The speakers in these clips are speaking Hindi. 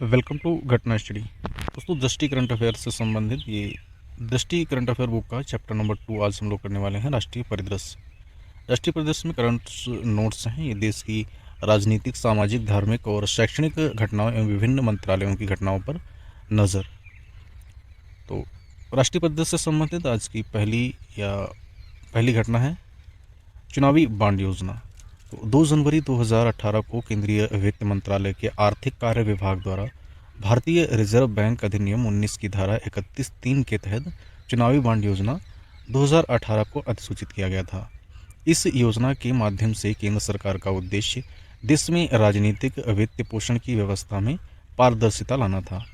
वेलकम टू घटना स्टडी। दोस्तों, दृष्टि करंट अफेयर से संबंधित ये दृष्टि करंट अफेयर बुक का चैप्टर नंबर 2 आज हम लोग करने वाले हैं। राष्ट्रीय परिदृश्य। राष्ट्रीय परिदृश्य में करंट नोट्स हैं। ये देश की राजनीतिक, सामाजिक, धार्मिक और शैक्षणिक घटनाओं एवं विभिन्न मंत्रालयों की घटनाओं पर नज़र। तो राष्ट्रीय परिदृश्य से संबंधित आज की पहली घटना है चुनावी बांड योजना। तो 2 जनवरी 2018 को केंद्रीय वित्त मंत्रालय के आर्थिक कार्य विभाग द्वारा भारतीय रिजर्व बैंक अधिनियम 19 की धारा 31(3) के तहत चुनावी बांड योजना 2018 को अधिसूचित किया गया था। इस योजना के माध्यम से केंद्र सरकार का उद्देश्य देश में राजनीतिक वित्त पोषण की व्यवस्था में पारदर्शिता लाना था।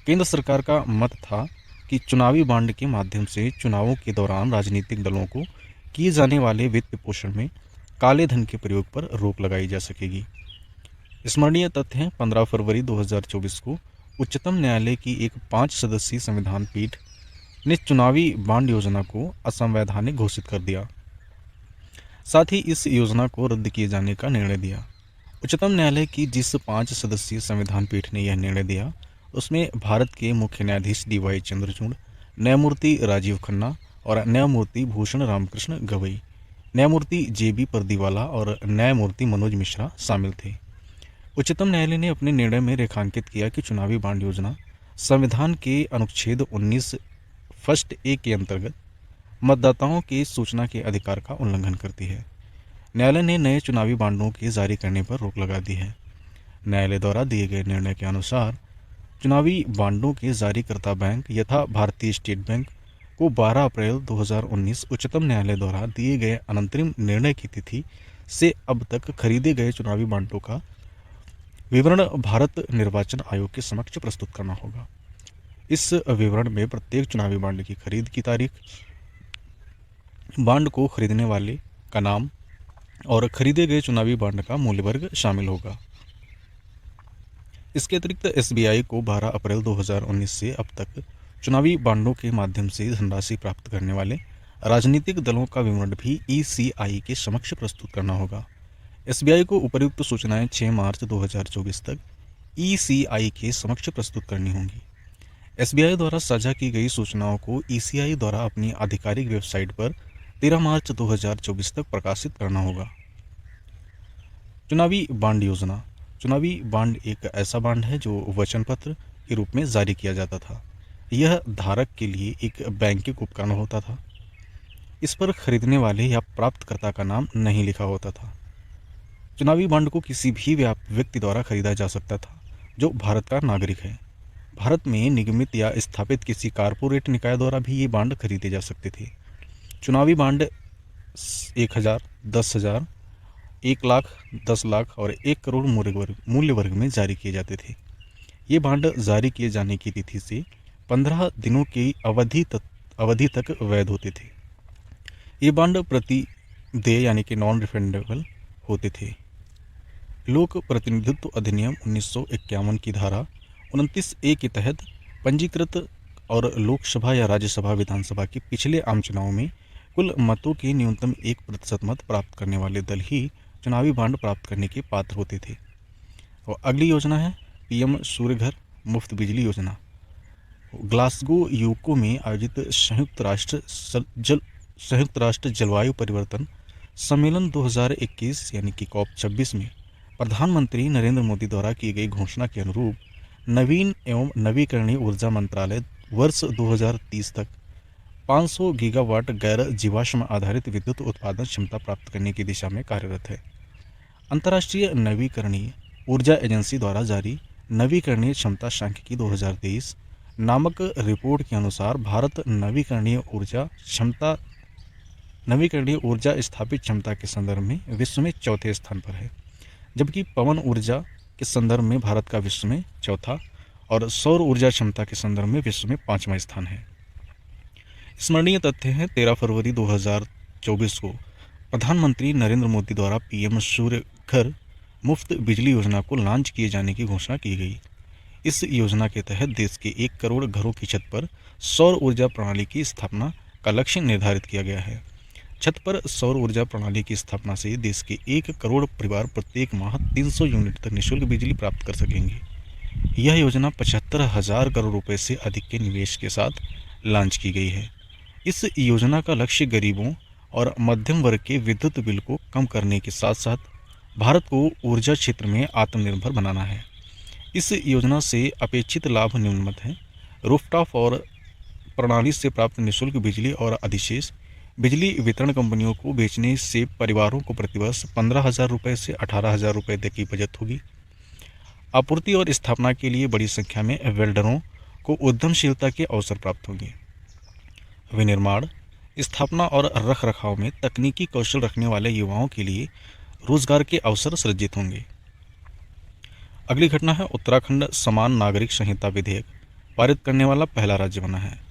केंद्र सरकार का मत था कि चुनावी बांड के माध्यम से चुनावों के दौरान राजनीतिक दलों को किए जाने वाले वित्त पोषण में काले धन के प्रयोग पर रोक लगाई जा सकेगी। स्मरणीय तथ्य है, 15 फरवरी 2024 को उच्चतम न्यायालय की एक 5 सदस्यीय संविधान पीठ ने चुनावी बांड योजना को असंवैधानिक घोषित कर दिया। साथ ही इस योजना को रद्द किए जाने का निर्णय दिया। उच्चतम न्यायालय की जिस 5 सदस्यीय संविधान पीठ ने यह निर्णय दिया, उसमें भारत के मुख्य न्यायाधीश DY चंद्रचूड़, न्यायमूर्ति राजीव खन्ना और न्यायमूर्ति भूषण रामकृष्ण गवई, न्यायमूर्ति JB पर्दीवाला और न्यायमूर्ति मनोज मिश्रा शामिल थे। उच्चतम न्यायालय ने अपने निर्णय में रेखांकित किया कि चुनावी बांड योजना संविधान के अनुच्छेद 19 फर्स्ट ए के अंतर्गत मतदाताओं के सूचना के अधिकार का उल्लंघन करती है। न्यायालय ने नए चुनावी बांडों के जारी करने पर रोक लगा दी है। न्यायालय द्वारा दिए गए निर्णय के अनुसार चुनावी बांडों के जारीकर्ता बैंक यथा भारतीय स्टेट बैंक को 12 अप्रैल 2019 उच्चतम न्यायालय द्वारा दिए गए अनंतरिम निर्णय की तिथि से अब तक खरीदे गए चुनावी बांडों का विवरण भारत निर्वाचन आयोग के समक्ष प्रस्तुत करना होगा। इस विवरण में प्रत्येक चुनावी बांड की खरीद की तारीख, बांड को खरीदने वाले का नाम और खरीदे गए चुनावी बांड का मूल्य वर्ग शामिल होगा। इसके अतिरिक्त SBI को 12 अप्रैल 2019 से अब तक चुनावी बांडों के माध्यम से धनराशि प्राप्त करने वाले राजनीतिक दलों का विवरण भी ECI के समक्ष प्रस्तुत करना होगा। SBI को उपर्युक्त सूचनाएं 6 मार्च 2024 तक ECI के समक्ष प्रस्तुत करनी होंगी। SBI द्वारा साझा की गई सूचनाओं को ECI द्वारा अपनी आधिकारिक वेबसाइट पर 13 मार्च 2024 तक प्रकाशित करना होगा। चुनावी बांड योजना। चुनावी बांड एक ऐसा बांड है जो वचन पत्र के रूप में जारी किया जाता था। यह धारक के लिए एक बैंकिंग उपकरण होता था। इस पर खरीदने वाले या प्राप्तकर्ता का नाम नहीं लिखा होता था। चुनावी बांड को किसी भी व्यक्ति द्वारा खरीदा जा सकता था जो भारत का नागरिक है। भारत में निगमित या स्थापित किसी कारपोरेट निकाय द्वारा भी ये बांड खरीदे जा सकते थे। चुनावी बांड 1000, 10,000, 1 लाख, 10 लाख और 1 करोड़ मूल्य वर्ग में जारी किए जाते थे। ये बांड जारी किए जाने की तिथि से 15 दिनों की अवधि तक वैध होते थे। ये बांड प्रतिदेय यानी कि नॉन रिफंडेबल होते थे। लोक प्रतिनिधित्व अधिनियम 1951 की धारा 29A के तहत पंजीकृत और लोकसभा या राज्यसभा, विधानसभा के पिछले आम चुनाव में कुल मतों के न्यूनतम 1% मत प्राप्त करने वाले दल ही चुनावी बांड प्राप्त करने के पात्र होते थे। और अगली योजना है PM सूर्य घर मुफ्त बिजली योजना। ग्लासगो यूको में आयोजित संयुक्त राष्ट्र जलवायु परिवर्तन सम्मेलन 2021 यानी कि COP26 में प्रधानमंत्री नरेंद्र मोदी द्वारा की गई घोषणा के अनुरूप नवीन एवं नवीकरणीय ऊर्जा मंत्रालय वर्ष 2030 तक 500 गीगावाट गैर जीवाश्म आधारित विद्युत उत्पादन क्षमता प्राप्त करने की दिशा में कार्यरत है। अंतर्राष्ट्रीय नवीकरणीय ऊर्जा एजेंसी द्वारा जारी नवीकरणीय क्षमता सांख्यिकी 2023 नामक रिपोर्ट के अनुसार भारत नवीकरणीय ऊर्जा स्थापित क्षमता के संदर्भ में विश्व में चौथे स्थान पर है, जबकि पवन ऊर्जा के संदर्भ में भारत का विश्व में चौथा और सौर ऊर्जा क्षमता के संदर्भ में विश्व में 5वां स्थान है। स्मरणीय तथ्य है, 13 फरवरी 2024 को प्रधानमंत्री नरेंद्र मोदी द्वारा PM सूर्य घर मुफ्त बिजली योजना को लॉन्च किए जाने की घोषणा की गई। इस योजना के तहत देश के 1 करोड़ घरों की छत पर सौर ऊर्जा प्रणाली की स्थापना का लक्ष्य निर्धारित किया गया है। छत पर सौर ऊर्जा प्रणाली की स्थापना से देश के 1 करोड़ परिवार प्रत्येक माह 300 यूनिट तक निःशुल्क बिजली प्राप्त कर सकेंगे। यह योजना 75,000 करोड़ रुपए से अधिक के निवेश के साथ लॉन्च की गई है। इस योजना का लक्ष्य गरीबों और मध्यम वर्ग के विद्युत बिल को कम करने के साथ साथ भारत को ऊर्जा क्षेत्र में आत्मनिर्भर बनाना है। इस योजना से अपेक्षित लाभ निम्नलिखित हैं। रूफटॉप और प्रणाली से प्राप्त निःशुल्क बिजली और अधिशेष बिजली वितरण कंपनियों को बेचने से परिवारों को प्रतिवर्ष 15,000 रुपये से 18,000 रुपये तक की बचत होगी। आपूर्ति और स्थापना के लिए बड़ी संख्या में वेल्डरों को उद्यमशीलता के अवसर प्राप्त होंगे। विनिर्माण, स्थापना और रखरखाव में तकनीकी कौशल रखने वाले युवाओं के लिए रोजगार के अवसर सृजित होंगे। अगली घटना है, उत्तराखंड समान नागरिक संहिता विधेयक पारित करने वाला पहला राज्य बना है।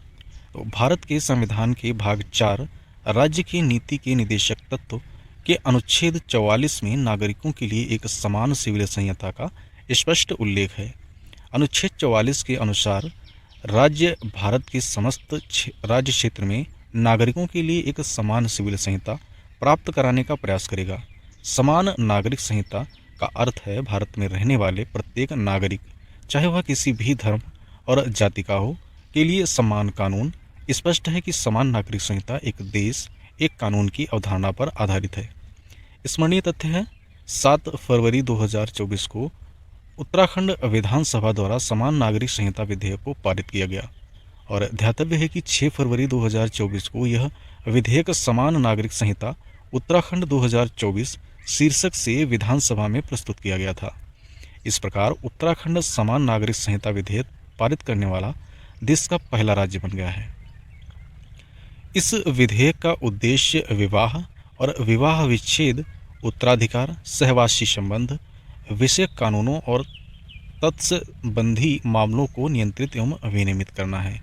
तो भारत के संविधान के भाग 4 राज्य की नीति के निदेशक तत्व के अनुच्छेद 44 में नागरिकों के लिए एक समान सिविल संहिता का स्पष्ट उल्लेख है। अनुच्छेद 44 के अनुसार राज्य भारत के समस्त राज्य क्षेत्र में नागरिकों के लिए एक समान सिविल संहिता प्राप्त कराने का प्रयास करेगा। समान नागरिक संहिता का अर्थ है भारत में रहने वाले प्रत्येक नागरिक, चाहे वह किसी भी धर्म और जाति का हो, के लिए समान कानून। स्पष्ट है कि समान नागरिक संहिता एक देश एक कानून की अवधारणा पर आधारित है। स्मरणीय तथ्य है, 7 फरवरी 2024 को उत्तराखंड विधानसभा द्वारा समान नागरिक संहिता विधेयक को पारित किया गया और ध्यातव्य है कि 6 फरवरी 2024 को यह विधेयक समान नागरिक संहिता उत्तराखंड 2024 शीर्षक से विधानसभा में प्रस्तुत किया गया था। इस प्रकार उत्तराखंड समान नागरिक संहिता विधेयक पारित करने वाला देश का पहला राज्य बन गया है। इस विधेयक का उद्देश्य विवाह और विवाह विच्छेद, उत्तराधिकार, सहवासी संबंध विषयक कानूनों और तत्संबंधी मामलों को नियंत्रित एवं विनियमित करना है।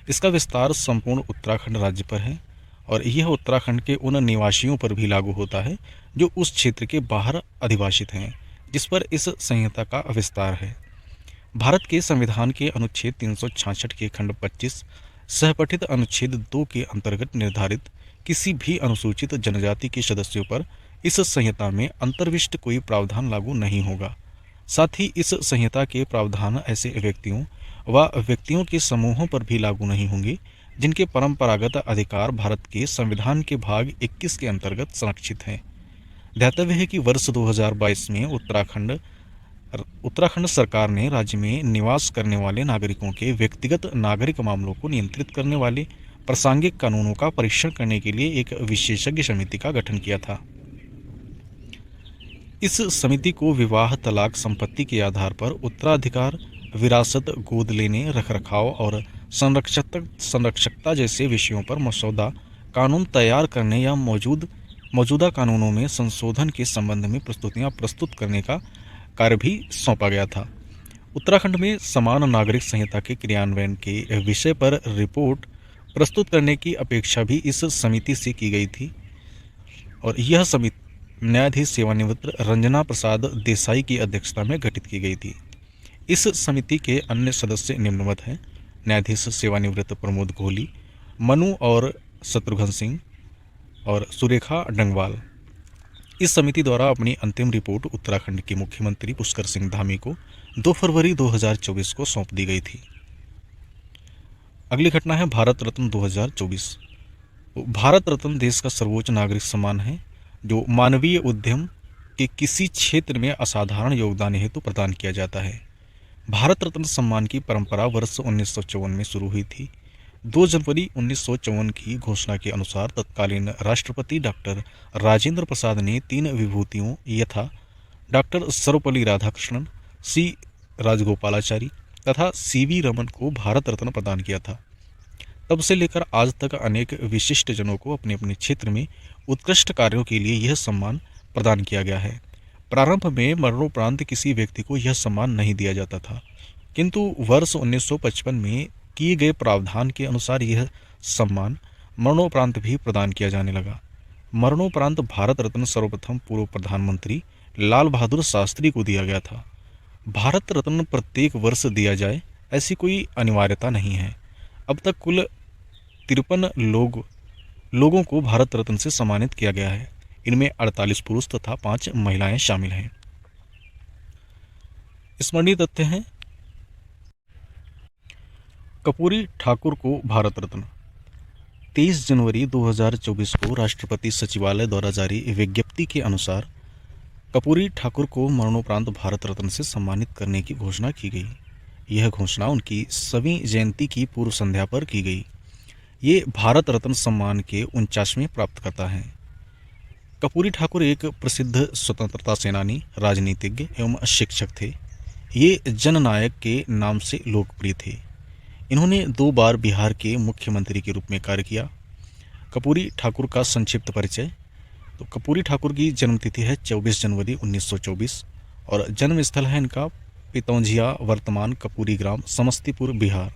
इसका विस्तार संपूर्ण उत्तराखंड राज्य पर है और यह उत्तराखंड के उन निवासियों पर भी लागू होता है जो उस क्षेत्र के बाहर अधिवासित हैं जिस पर इस संहिता का विस्तार है। भारत के संविधान के अनुच्छेद 366 के खंड 25 सहपठित अनुच्छेद 2 के अंतर्गत निर्धारित किसी भी अनुसूचित जनजाति के सदस्यों पर इस संहिता में अंतर्विष्ट कोई प्रावधान लागू नहीं होगा। साथ ही इस संहिता के प्रावधान ऐसे व्यक्तियों व व्यक्तियों के समूहों पर भी लागू नहीं होंगे जिनके परंपरागत अधिकार भारत के संविधान के भाग 21 के अंतर्गत संरक्षित हैं। ध्यातव्य है कि वर्ष 2022 में उत्तराखंड सरकार ने राज्य में निवास करने वाले नागरिकों के व्यक्तिगत नागरिक मामलों को नियंत्रित करने वाले प्रासंगिक कानूनों का परीक्षण करने के लिए एक विशेषज्ञ समिति का गठन किया था। इस समिति को विवाह, तलाक, संपत्ति के आधार पर उत्तराधिकार, विरासत, गोद लेने, रखरखाव और संरक्षकता जैसे विषयों पर मसौदा कानून तैयार करने या मौजूदा कानूनों में संशोधन के संबंध में प्रस्तुतियां प्रस्तुत करने का कार्य भी सौंपा गया था। उत्तराखंड में समान नागरिक संहिता के क्रियान्वयन के विषय पर रिपोर्ट प्रस्तुत करने की अपेक्षा भी इस समिति से की गई थी और यह समिति न्यायाधीश सेवानिवृत्त रंजना प्रसाद देसाई की अध्यक्षता में गठित की गई थी। इस समिति के अन्य सदस्य निम्नवत हैं: न्यायाधीश सेवानिवृत्त प्रमोद कोहली, मनु और शत्रुघ्न सिंह और सुरेखा डंगवाल। इस समिति द्वारा अपनी अंतिम रिपोर्ट उत्तराखंड के मुख्यमंत्री पुष्कर सिंह धामी को 2 फरवरी 2024 को सौंप दी गई थी। अगली घटना है भारत रत्न 2024। भारत रत्न देश का सर्वोच्च नागरिक सम्मान है जो मानवीय उद्यम के किसी क्षेत्र में असाधारण योगदान हेतु प्रदान किया जाता है। भारत रत्न सम्मान की परंपरा वर्ष 1954 में शुरू हुई थी। 2 जनवरी 1954 की घोषणा के अनुसार तत्कालीन राष्ट्रपति डॉक्टर राजेंद्र प्रसाद ने 3 विभूतियों यथा डॉक्टर सर्वपल्ली राधाकृष्णन, सी राजगोपालाचारी तथा सीवी रमन को भारत रत्न प्रदान किया था। तब से लेकर आज तक अनेक विशिष्ट जनों को अपने अपने क्षेत्र में उत्कृष्ट कार्यों के लिए यह सम्मान प्रदान किया गया है। प्रारंभ में मरणोपरांत किसी व्यक्ति को यह सम्मान नहीं दिया जाता था, किंतु वर्ष 1955 में किए गए प्रावधान के अनुसार यह सम्मान मरणोपरांत भी प्रदान किया जाने लगा। मरणोपरांत भारत रत्न सर्वप्रथम पूर्व प्रधानमंत्री लाल बहादुर शास्त्री को दिया गया था। भारत रत्न प्रत्येक वर्ष दिया जाए ऐसी कोई अनिवार्यता नहीं है। अब तक कुल 53 लोगों को भारत रत्न से सम्मानित किया गया है। इनमें 48 पुरुष तथा 5 महिलाएं शामिल हैं। स्मरणीय तथ्य हैं, कपूरी ठाकुर को भारत रत्न। 23 जनवरी 2024 को राष्ट्रपति सचिवालय द्वारा जारी विज्ञप्ति के अनुसार कपूरी ठाकुर को मरणोपरांत भारत रत्न से सम्मानित करने की घोषणा की गई। यह घोषणा उनकी 1वीं जयंती की पूर्व संध्या पर की गई। ये भारत रत्न सम्मान के 49वें प्राप्तकर्ता हैं। कपूरी ठाकुर एक प्रसिद्ध स्वतंत्रता सेनानी, राजनीतिज्ञ एवं शिक्षक थे। ये जननायक के नाम से लोकप्रिय थे। इन्होंने 2 बार बिहार के मुख्यमंत्री के रूप में कार्य किया। कपूरी ठाकुर का संक्षिप्त परिचय। तो कपूरी ठाकुर की जन्मतिथि है 24 जनवरी 1924 और जन्म स्थल है इनका पितौंझिया, वर्तमान कपूरी ग्राम, समस्तीपुर, बिहार।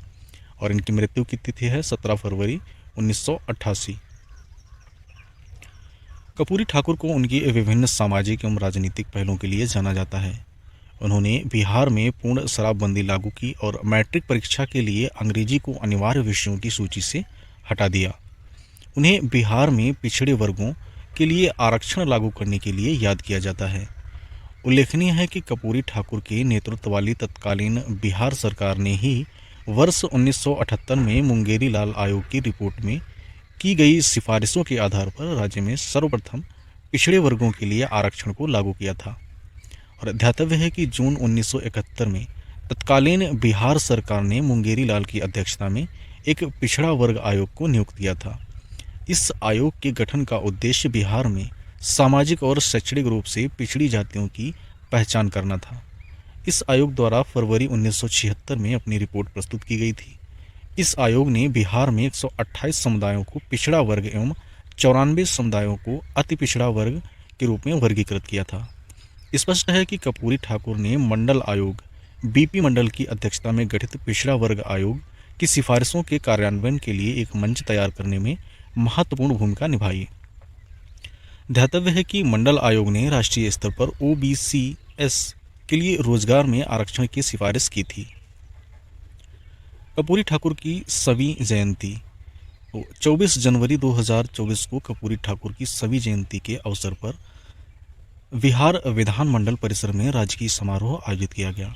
और इनकी मृत्यु की तिथि है 17 फरवरी 1988। कपूरी ठाकुर को उनकी विभिन्न सामाजिक एवं राजनीतिक पहलों के लिए जाना जाता है। उन्होंने बिहार में पूर्ण शराबबंदी लागू की और मैट्रिक परीक्षा के लिए अंग्रेजी को अनिवार्य विषयों की सूची से हटा दिया। उन्हें बिहार में पिछड़े वर्गों के लिए आरक्षण लागू करने के लिए याद किया जाता है। उल्लेखनीय है कि कपूरी ठाकुर के नेतृत्व वाली तत्कालीन बिहार सरकार ने ही वर्ष 1978 में मुंगेरी लाल आयोग की रिपोर्ट में की गई सिफारिशों के आधार पर राज्य में सर्वप्रथम पिछड़े वर्गों के लिए आरक्षण को लागू किया था। और ध्यातव्य है कि जून 1971 में तत्कालीन बिहार सरकार ने मुंगेरी लाल की अध्यक्षता में एक पिछड़ा वर्ग आयोग को नियुक्त किया था। इस आयोग के गठन का उद्देश्य बिहार में सामाजिक और शैक्षणिक रूप से पिछड़ी जातियों की पहचान करना था। इस आयोग द्वारा फरवरी 1976 में अपनी रिपोर्ट प्रस्तुत की गई थी। इस आयोग ने बिहार में 128 समुदायों को पिछड़ा वर्ग एवं 94 समुदायों को अति पिछड़ा वर्ग के रूप में वर्गीकृत किया था। स्पष्ट है कि कपूरी ठाकुर ने मंडल आयोग बीपी मंडल की अध्यक्षता में गठित पिछड़ा वर्ग आयोग की सिफारिशों के कार्यान्वयन के लिए एक मंच तैयार करने में महत्वपूर्ण भूमिका निभाई। ध्यातव्य है कि मंडल आयोग ने राष्ट्रीय स्तर पर OBCS के लिए रोजगार में आरक्षण की सिफारिश की थी। कपूरी ठाकुर की 1वीं जयंती। तो 24 जनवरी 2024 को कपूरी ठाकुर की 1वीं जयंती के अवसर पर बिहार विधानमंडल परिसर में राजकीय समारोह आयोजित किया गया।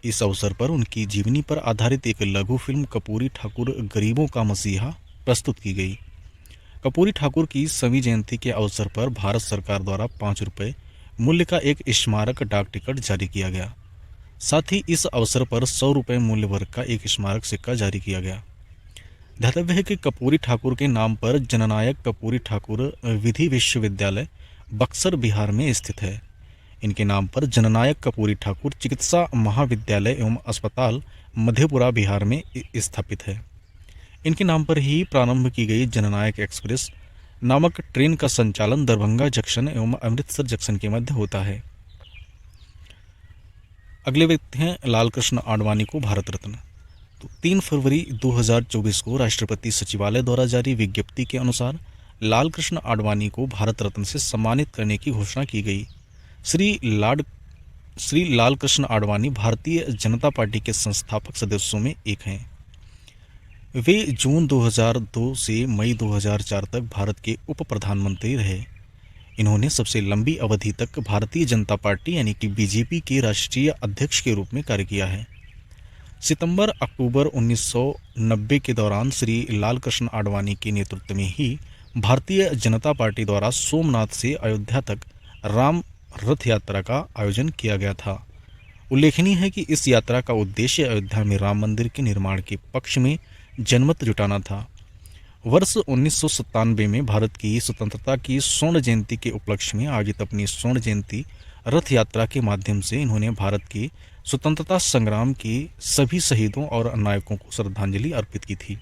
इस अवसर पर उनकी जीवनी पर आधारित एक लघु फिल्म कपूरी ठाकुर गरीबों का मसीहा प्रस्तुत की गई। कपूरी ठाकुर की 1वीं जयंती के अवसर पर भारत सरकार द्वारा 5 रुपये मूल्य का एक स्मारक डाक टिकट जारी किया गया। साथ ही इस अवसर पर 100 रुपये मूल्य वर्ग का एक स्मारक सिक्का जारी किया गया। ध्यातव्य है कि कपूरी ठाकुर के नाम पर जननायक कपूरी ठाकुर विधि विश्वविद्यालय बक्सर बिहार में स्थित है। इनके नाम पर जननायक कपूरी ठाकुर चिकित्सा महाविद्यालय एवं अस्पताल मधेपुरा बिहार में स्थापित है। इनके नाम पर ही प्रारंभ की गई जननायक एक्सप्रेस नामक ट्रेन का संचालन दरभंगा जंक्शन एवं अमृतसर जंक्शन के मध्य होता है। अगले व्यक्ति हैं लाल कृष्ण आडवाणी को भारत रत्न। तो 3 फरवरी 2024 को राष्ट्रपति सचिवालय द्वारा जारी विज्ञप्ति के अनुसार लाल कृष्ण आडवाणी को भारत रत्न से सम्मानित करने की घोषणा की गई। श्री लाल कृष्ण आडवाणी भारतीय जनता पार्टी के संस्थापक सदस्यों में एक हैं। वे जून 2002 से मई 2004 तक भारत के उप प्रधानमंत्री रहे। इन्होंने सबसे लंबी अवधि तक भारतीय जनता पार्टी यानी कि बीजेपी के राष्ट्रीय अध्यक्ष के रूप में कार्य किया है। सितंबर-अक्टूबर 1990 के दौरान श्री लाल कृष्ण आडवाणी के नेतृत्व में ही भारतीय जनता पार्टी द्वारा सोमनाथ से अयोध्या तक राम रथ यात्रा का आयोजन किया गया था। उल्लेखनीय है कि इस यात्रा का उद्देश्य अयोध्या में राम मंदिर के निर्माण के पक्ष में जनमत जुटाना था। वर्ष 1997 में भारत की स्वतंत्रता की स्वर्ण जयंती के उपलक्ष्य में आयोजित अपनी स्वर्ण जयंती रथ यात्रा के माध्यम से इन्होंने भारत के स्वतंत्रता संग्राम के सभी शहीदों और नायकों को श्रद्धांजलि अर्पित की थी।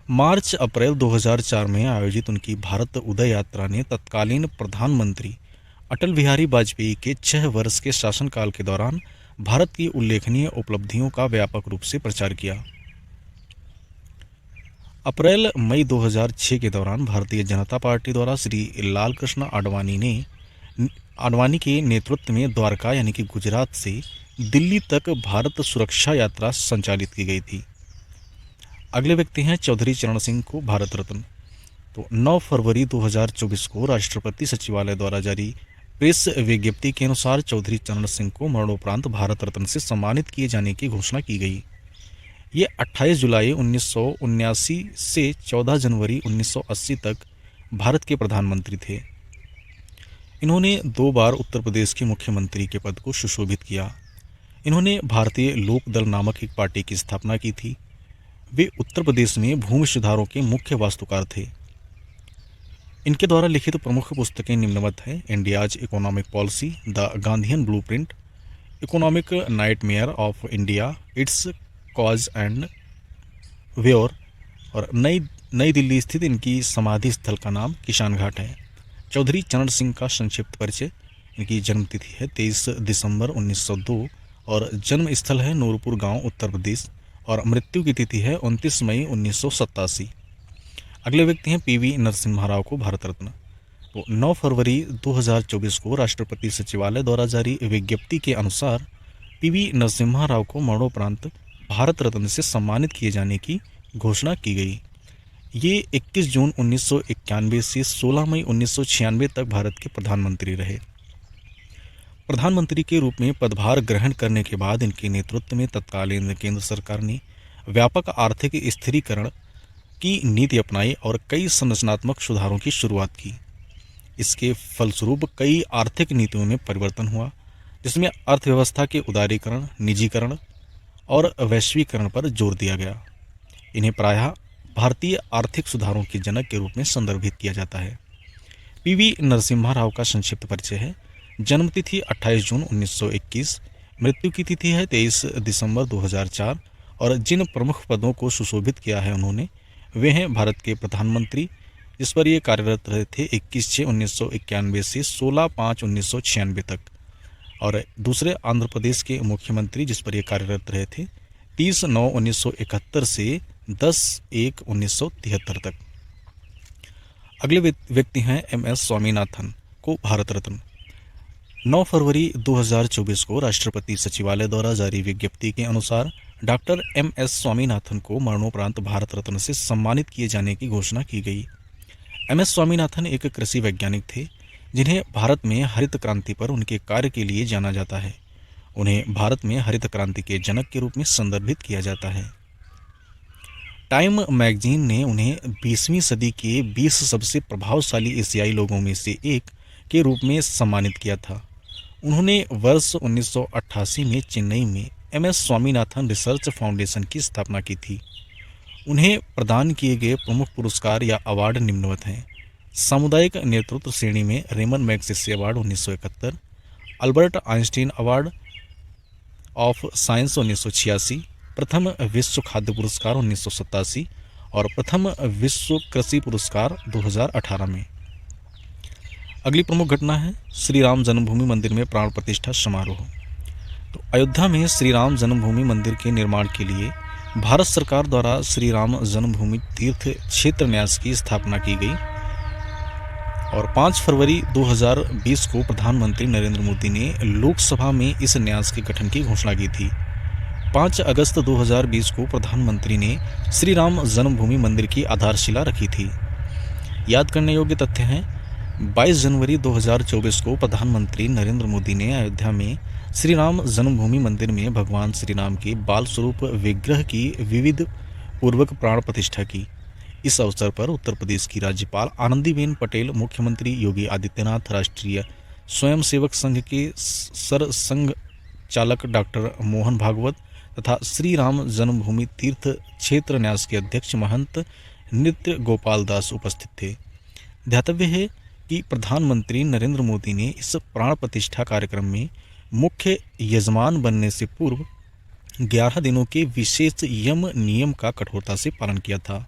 मार्च-अप्रैल 2004 में आयोजित उनकी भारत उदय यात्रा ने तत्कालीन प्रधानमंत्री अटल बिहारी वाजपेयी के 6 वर्ष के शासनकाल के दौरान भारत की उल्लेखनीय उपलब्धियों का व्यापक रूप से प्रचार किया। अप्रैल-मई 2006 के दौरान भारतीय जनता पार्टी द्वारा श्री लाल कृष्ण आडवाणी के नेतृत्व में द्वारका यानी कि गुजरात से दिल्ली तक भारत सुरक्षा यात्रा संचालित की गई थी। अगले व्यक्ति हैं चौधरी चरण सिंह को भारत रत्न। तो 9 फरवरी 2024 को राष्ट्रपति सचिवालय द्वारा जारी प्रेस विज्ञप्ति के अनुसार चौधरी चरण सिंह को मरणोपरांत भारत रत्न से सम्मानित किए जाने की घोषणा की गई। ये 28 जुलाई 1979 से 14 जनवरी 1980 तक भारत के प्रधानमंत्री थे। इन्होंने 2 बार उत्तर प्रदेश के मुख्यमंत्री के पद को सुशोभित किया। इन्होंने भारतीय लोक दल नामक एक पार्टी की स्थापना की थी। वे उत्तर प्रदेश में भूमि सुधारों के मुख्य वास्तुकार थे। इनके द्वारा लिखित प्रमुख पुस्तकें निम्नवत हैं: India's economic policy, the Gandhian blueprint, economic nightmare of India, its cause and cure, और नई दिल्ली स्थित इनकी समाधि स्थल का नाम किसान घाट है। चौधरी चरण सिंह का संक्षिप्त परिचय। इनकी जन्मतिथि है 23 दिसंबर 1902 और जन्म स्थल है नूरपुर गांव, उत्तर प्रदेश, और मृत्यु की तिथि है 29 मई 1987। अगले व्यक्ति हैं पीवी नरसिम्हा राव को भारत रत्न। तो 9 फरवरी 2024 को राष्ट्रपति सचिवालय द्वारा जारी विज्ञप्ति के अनुसार पीवी नरसिम्हा राव को मरणोपरांत भारत रत्न से सम्मानित किए जाने की घोषणा की गई। ये 21 जून 1991 से 16 मई 1996 तक भारत के प्रधानमंत्री रहे। प्रधानमंत्री के रूप में पदभार ग्रहण करने के बाद इनके नेतृत्व में तत्कालीन केंद्र सरकार ने व्यापक आर्थिक स्थिरीकरण की नीति अपनाई और कई संरचनात्मक सुधारों की शुरुआत की। इसके फलस्वरूप कई आर्थिक नीतियों में परिवर्तन हुआ, जिसमें अर्थव्यवस्था के उदारीकरण, निजीकरण और वैश्वीकरण पर जोर दिया गया। इन्हें प्रायः भारतीय आर्थिक सुधारों के जनक के रूप में संदर्भित किया जाता है। पीवी नरसिम्हा राव का संक्षिप्त परिचय है। जन्मतिथि 28 जून 1921, मृत्यु की तिथि है 23 दिसंबर 2004, और जिन प्रमुख पदों को सुशोभित किया है उन्होंने, वे हैं भारत के प्रधानमंत्री, जिस पर ये कार्यरत रहे थे 21/6/1991 से 16/5/1996 तक, और दूसरे आंध्र प्रदेश के मुख्यमंत्री, जिस पर ये कार्यरत रहे थे 30/9/1971 से 10/1/1973 तक। अगले व्यक्ति हैं MS स्वामीनाथन को भारत रत्न। 9 फरवरी 2024 को राष्ट्रपति सचिवालय द्वारा जारी विज्ञप्ति के अनुसार डॉक्टर MS स्वामीनाथन को मरणोपरांत भारत रत्न से सम्मानित किए जाने की घोषणा की गई। MS स्वामीनाथन एक कृषि वैज्ञानिक थे, जिन्हें भारत में हरित क्रांति पर उनके कार्य के लिए जाना जाता है। उन्हें भारत में हरित क्रांति के जनक के रूप में संदर्भित किया जाता है। टाइम मैगजीन ने उन्हें 20वीं सदी के 20 सबसे प्रभावशाली एशियाई लोगों में से एक के रूप में सम्मानित किया था। उन्होंने वर्ष 1988 में चेन्नई में MS स्वामीनाथन रिसर्च फाउंडेशन की स्थापना की थी। उन्हें प्रदान किए गए प्रमुख पुरस्कार या अवार्ड निम्नवत हैं: सामुदायिक नेतृत्व श्रेणी में Ramon Magsaysay award 1971, Albert Einstein award of science 1986, प्रथम विश्व खाद्य पुरस्कार 1987 और प्रथम विश्व कृषि पुरस्कार 2018 में। अगली प्रमुख घटना है श्री राम जन्मभूमि मंदिर में प्राण प्रतिष्ठा समारोह। तो अयोध्या में श्री राम जन्मभूमि मंदिर के निर्माण के लिए भारत सरकार द्वारा श्री राम जन्मभूमि तीर्थ क्षेत्र न्यास की स्थापना की गई, और 5 फरवरी 2020 को प्रधानमंत्री नरेंद्र मोदी ने लोकसभा में इस न्यास के गठन की घोषणा की थी। 5 अगस्त 2020 को प्रधानमंत्री ने श्री राम जन्मभूमि मंदिर की आधारशिला रखी थी। याद करने योग्य तथ्य हैं: 22 जनवरी 2024 को प्रधानमंत्री नरेंद्र मोदी ने अयोध्या में श्री राम जन्मभूमि मंदिर में भगवान श्री राम के बाल स्वरूप विग्रह की विविध पूर्वक प्राण प्रतिष्ठा की। इस अवसर पर उत्तर प्रदेश की राज्यपाल आनंदीबेन पटेल, मुख्यमंत्री योगी आदित्यनाथ, राष्ट्रीय स्वयंसेवक संघ के सरसंघ चालक डॉक्टर मोहन भागवत तथा श्री राम जन्मभूमि तीर्थ क्षेत्र न्यास के अध्यक्ष महंत नृत्य गोपाल दास उपस्थित थे। ध्यातव्य है कि प्रधानमंत्री नरेंद्र मोदी ने इस प्राण प्रतिष्ठा कार्यक्रम में मुख्य यजमान बनने से पूर्व 11 दिनों के विशेष यम नियम का कठोरता से पालन किया था।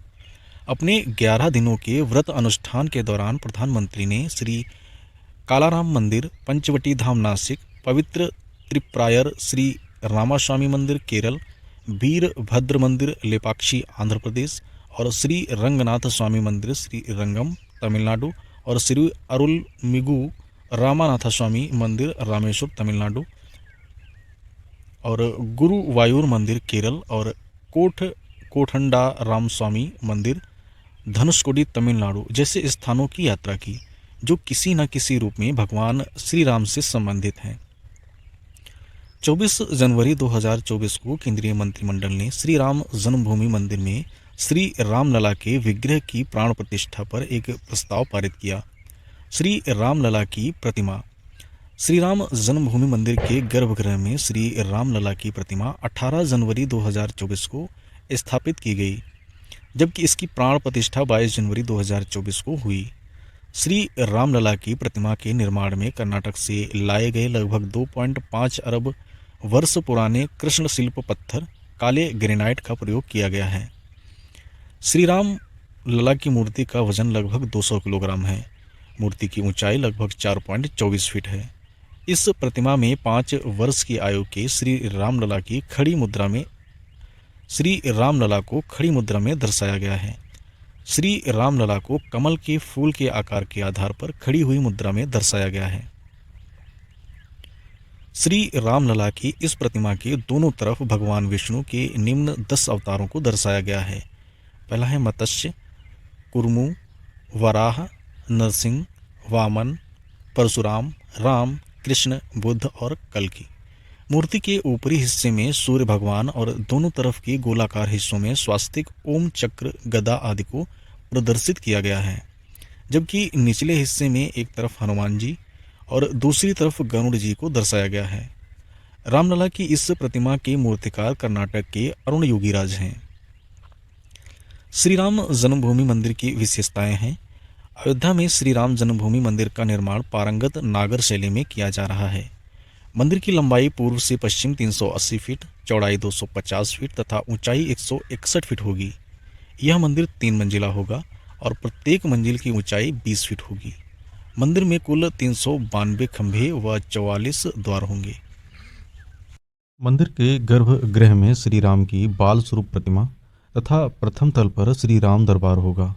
अपने 11 दिनों के व्रत अनुष्ठान के दौरान प्रधानमंत्री ने श्री कालाराम मंदिर, पंचवटी धाम नासिक, पवित्र त्रिप्रायर श्री रामास्वामी मंदिर केरल, वीरभद्र मंदिर लेपाक्षी आंध्र प्रदेश और श्री रंगनाथ स्वामी मंदिर श्री रंगम तमिलनाडु और श्री अरुलमिगु रामानाथ स्वामी मंदिर रामेश्वर तमिलनाडु और गुरुवायूर मंदिर केरल और कोठंडा रामस्वामी मंदिर धनुषकोडी तमिलनाडु जैसे स्थानों की यात्रा की, जो किसी न किसी रूप में भगवान श्री राम से संबंधित हैं। 24 जनवरी 2024 को केंद्रीय मंत्रिमंडल ने श्री राम जन्मभूमि मंदिर में श्री रामलला के विग्रह की प्राण प्रतिष्ठा पर एक प्रस्ताव पारित किया। श्री रामलला की प्रतिमा। श्री राम जन्मभूमि मंदिर के गर्भगृह में श्री रामलला की प्रतिमा 18 जनवरी 2024 को स्थापित की गई, जबकि इसकी प्राण प्रतिष्ठा 22 जनवरी 2024 को हुई। श्री रामलला की प्रतिमा के निर्माण में कर्नाटक से लाए गए लगभग 2.5 अरब वर्ष पुराने कृष्ण शिल्प पत्थर काले ग्रेनाइट का प्रयोग किया गया है। श्री राम लला की मूर्ति का वजन लगभग 200 किलोग्राम है। मूर्ति की ऊंचाई लगभग 4.24 फीट है। इस प्रतिमा में 5 वर्ष की आयु के श्री रामलला को खड़ी मुद्रा में दर्शाया गया है। श्री रामलला को कमल के फूल के आकार के आधार पर खड़ी हुई मुद्रा में दर्शाया गया है। श्री रामलला की इस प्रतिमा के दोनों तरफ भगवान विष्णु के निम्न 10 अवतारों को दर्शाया गया है। पहला है मत्स्य, कुर्मु, वराह, नरसिंह, वामन, परशुराम, राम, कृष्ण, बुद्ध और कल्कि। मूर्ति के ऊपरी हिस्से में सूर्य भगवान और दोनों तरफ के गोलाकार हिस्सों में स्वास्तिक, ओम, चक्र, गदा आदि को प्रदर्शित किया गया है, जबकि निचले हिस्से में एक तरफ हनुमान जी और दूसरी तरफ गरुड़ जी को दर्शाया गया है। रामलला की इस प्रतिमा के मूर्तिकार कर्नाटक के अरुण योगीराज हैं। श्री राम जन्मभूमि मंदिर की विशेषताएं हैं। अयोध्या में श्री राम जन्मभूमि मंदिर का निर्माण पारंगत नागर शैली में किया जा रहा है। मंदिर की लंबाई पूर्व से पश्चिम 380 फीट, चौड़ाई 250 फीट तथा ऊंचाई 161 फीट होगी। यह मंदिर 3 मंजिला होगा और प्रत्येक मंजिल की ऊंचाई 20 फीट होगी। मंदिर में कुल 392 खंभे व 44 द्वार होंगे। मंदिर के गर्भगृह में श्री राम की बाल स्वरूप प्रतिमा तथा प्रथम तल पर श्री राम दरबार होगा।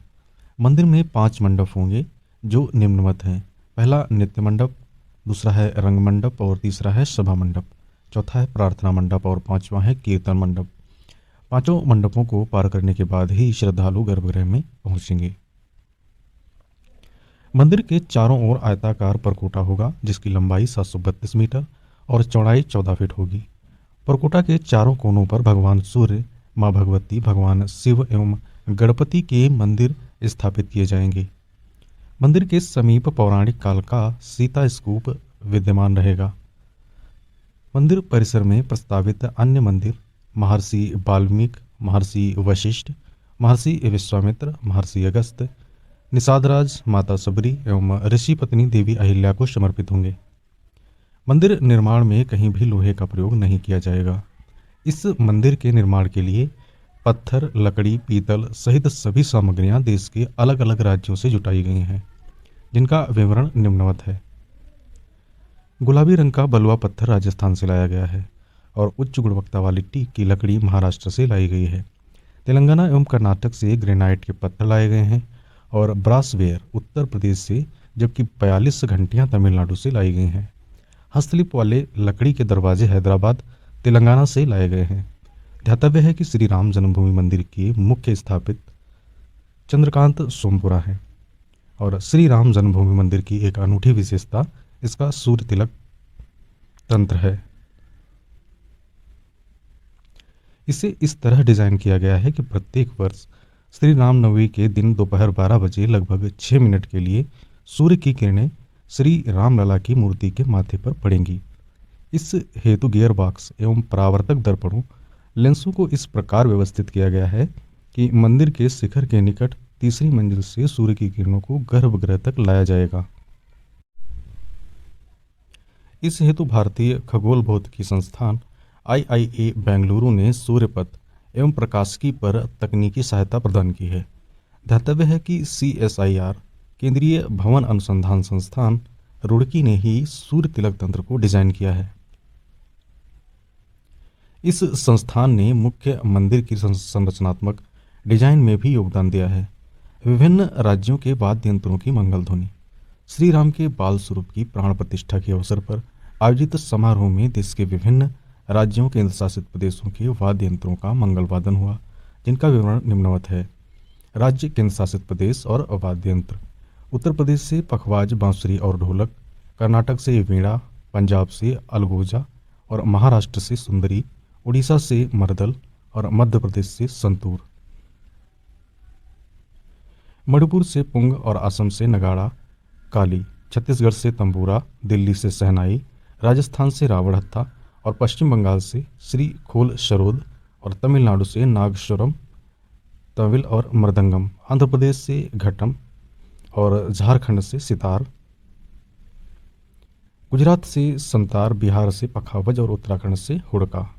मंदिर में 5 मंडप होंगे जो निम्नवत हैं। पहला नित्य मंडप, दूसरा है रंग मंडप और तीसरा है सभा मंडप, चौथा है प्रार्थना मंडप और 5वां है कीर्तन मंडप। 5 मंडपों को पार करने के बाद ही श्रद्धालु गर्भगृह में पहुंचेंगे। मंदिर के चारों ओर आयताकार परकोटा होगा जिसकी लंबाई 732 मीटर और चौड़ाई 14 फीट होगी। परकोटा के चारों कोनों पर भगवान सूर्य, माँ भगवती, भगवान शिव एवं गणपति के मंदिर स्थापित किए जाएंगे। मंदिर के समीप पौराणिक काल का सीता स्तूप विद्यमान रहेगा। मंदिर परिसर में प्रस्तावित अन्य मंदिर महर्षि वाल्मीकि, महर्षि वशिष्ठ, महर्षि विश्वामित्र, महर्षि अगस्त्य, निषादराज, माता सबरी एवं ऋषि पत्नी देवी अहिल्या को समर्पित होंगे। मंदिर निर्माण में कहीं भी लोहे का प्रयोग नहीं किया जाएगा। इस मंदिर के निर्माण के लिए पत्थर, लकड़ी, पीतल सहित सभी सामग्रियां देश के अलग अलग राज्यों से जुटाई गई हैं, जिनका विवरण निम्नवत है। गुलाबी रंग का बलुआ पत्थर राजस्थान से लाया गया है और उच्च गुणवत्ता वाली टीक की लकड़ी महाराष्ट्र से लाई गई है। तेलंगाना एवं कर्नाटक से ग्रेनाइट के पत्थर लाए गए हैं और ब्रासवेयर उत्तर प्रदेश से, जबकि 42 घंटियां तमिलनाडु से लाई गई हैं। हस्तलिप वाले लकड़ी के दरवाजे हैदराबाद, तेलंगाना से लाए गए हैं। ध्यातव्य है कि श्री राम जन्मभूमि मंदिर के मुख्य स्थापित चंद्रकांत सोमपुरा है और श्री राम जन्मभूमि मंदिर की एक अनूठी विशेषता इसका सूर्य तिलक तंत्र है। इसे इस तरह डिजाइन किया गया है कि प्रत्येक वर्ष श्री रामनवमी के दिन दोपहर 12 बजे लगभग 6 मिनट के लिए सूर्य की किरणें श्री रामलला की मूर्ति के माथे पर पड़ेंगी। इस हेतु गियर बॉक्स एवं परावर्तक दर्पणों, लेंसों को इस प्रकार व्यवस्थित किया गया है कि मंदिर के शिखर के निकट तीसरी मंजिल से सूर्य की किरणों को गर्भगृह तक लाया जाएगा। इस हेतु भारतीय खगोल भौतिकी संस्थान IIA बेंगलुरु ने सूर्यपथ एवं प्रकाशिकी पर तकनीकी सहायता प्रदान की है। ध्यातव्य है कि CSIR केंद्रीय भवन अनुसंधान संस्थान रुड़की ने ही सूर्य तिलक तंत्र को डिजाइन किया है। इस संस्थान ने मुख्य मंदिर की संरचनात्मक डिजाइन में भी योगदान दिया है। विभिन्न राज्यों के वाद्य यंत्रों की मंगल ध्वनि। श्री राम के बाल स्वरूप की प्राण प्रतिष्ठा के अवसर पर आयोजित समारोह में देश के विभिन्न राज्यों, केंद्र शासित प्रदेशों के वाद्य यंत्रों का मंगल वादन हुआ, जिनका विवरण निम्नवत है। राज्य, केंद्र शासित प्रदेश और वाद्य यंत्र। उत्तर प्रदेश से पखवाज, बांसुरी और ढोलक, कर्नाटक से वीणा, पंजाब से अलगोजा, और महाराष्ट्र से सुंदरी, उड़ीसा से मरदल और मध्य प्रदेश से संतूर। मणिपुर से पुंग और असम से नगाड़ा, काली, छत्तीसगढ़ से तंबूरा, दिल्ली से शहनाई, राजस्थान से रावण हत्था और पश्चिम बंगाल से श्री खोल शरोद और तमिलनाडु से नागश्वरम, तमिल और मृदंगम, आंध्र प्रदेश से घटम और झारखंड से सितार, गुजरात से संतार, बिहार से पखावज और उत्तराखंड से हुड़का।